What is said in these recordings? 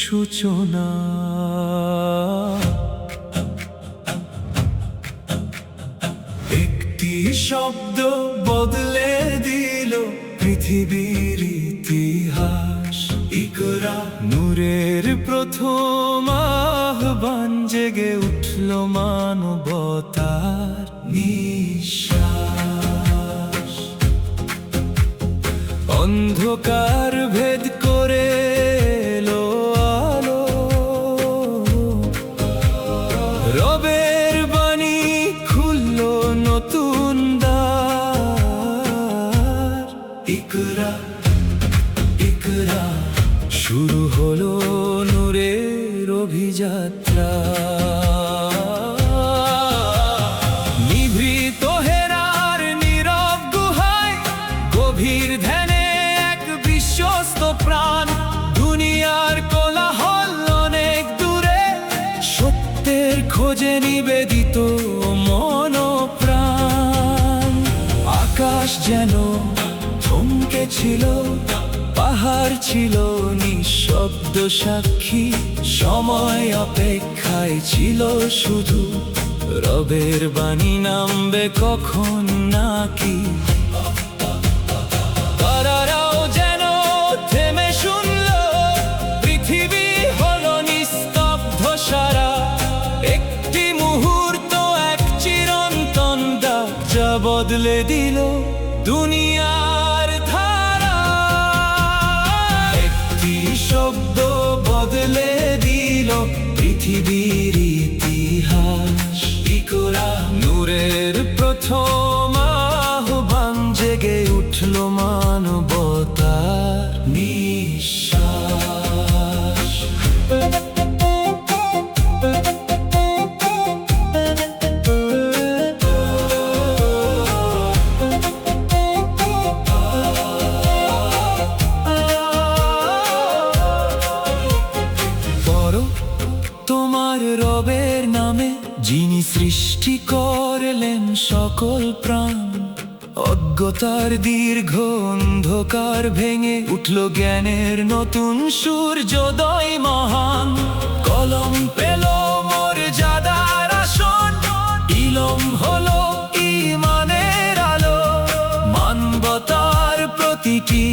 সূচনা। একটি শব্দ বদলে দিল পৃথিবীর ইতিহাস। ইকরা, নূরের প্রথম আহ্বান, জেগে উঠল মানবতার নিঃশ্বাস। অন্ধকার ভেদ করে এলো আলো, রবের বাণী খুলল নতুন দ্বার। ইকরা, ইকরা, শুরু হলো নূরের অভিযাত্রা। নিভৃত হেরার নীরব গুহায়, গভীর ধ্যানে এক বিশ্বস্ত প্রাণ। দুনিয়ার কোলাহল অনেক দূরে, সত্যের খোঁজে নিবেদিত মনপ্রাণ। আকাশ যেন থমকে ছিল, পাহাড় ছিল নিঃশব্দ সাক্ষী। সময় অপেক্ষায় ছিল শুধু, রবের বাণী নামবে কখন নাকি। তারারাও যেন থেমে শুনল, পৃথিবী হলো নিস্তব্ধ সারা। একটি মুহূর্ত, এক চিরন্তন ডাক, যা বদলে দিল দুনিয়ার ধারা। একটি শব্দ বদলে দিল পৃথিবীর ইতিহাস। ইকরা, নূরের প্রথম আহ্বান, জেগে উঠল মানবতার নিঃশ্বাস। তোমার রবের নামে, যিনি সৃষ্টি করলেন সকল প্রাণ। অজ্ঞতার দীর্ঘ অন্ধকার ভেঙে উঠল জ্ঞানের নতুন সূর্যোদয় মহান। কলম পেল মর্যাদার আসন, ইলম হলো ঈমানের আলো। মানবতার প্রতিটি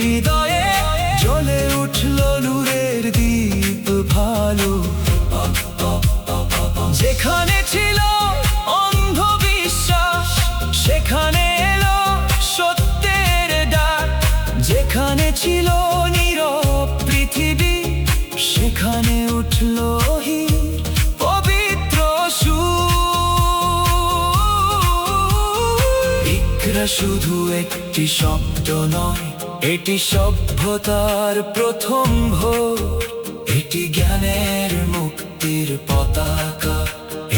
হৃদয়ে জ্বলে উঠল নূরের দীপ ভালো। যেখানে ছিল অন্ধবিশ্বাস, সেখানে এলো সত্যের ডাক। যেখানে ছিল নীরব পৃথিবী, সেখানে উঠল পবিত্র সুর। ইকরা শুধু একটি শব্দ নয়, এটি সভ্যতার প্রথম ভোর। এটি জ্ঞানের মুক্তির পতাকা,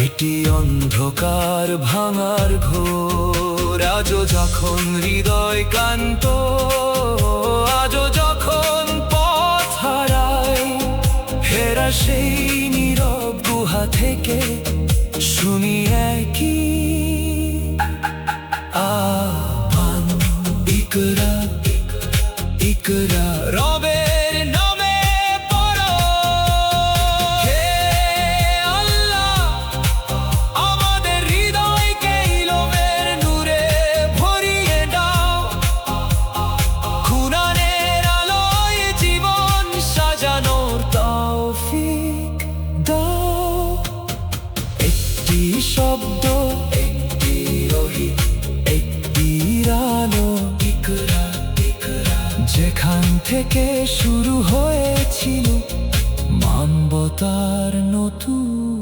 এটি অন্ধকার ভাঙার ঘোর। আজও যখন হৃদয় কান্ত, আজও যখন পথ হারায়, হেরা সেই নীরব গুহা থেকে শুনি একই আহ্বান। ইকরা, ইকরা, রবের নামে পড়ো। হে আল্লাহ, আমাদের হৃদয়কে ইলমের নূরে ভরিয়ে দাও। কুরআনের আলোয় জীবন সাজানোর তৌফিক দাও। একটি শব্দ, একটি ওহী, একটি আলো। ইকরা, ইকরা, যেখান থেকে শুরু হয়েছিল মানবতার নতুন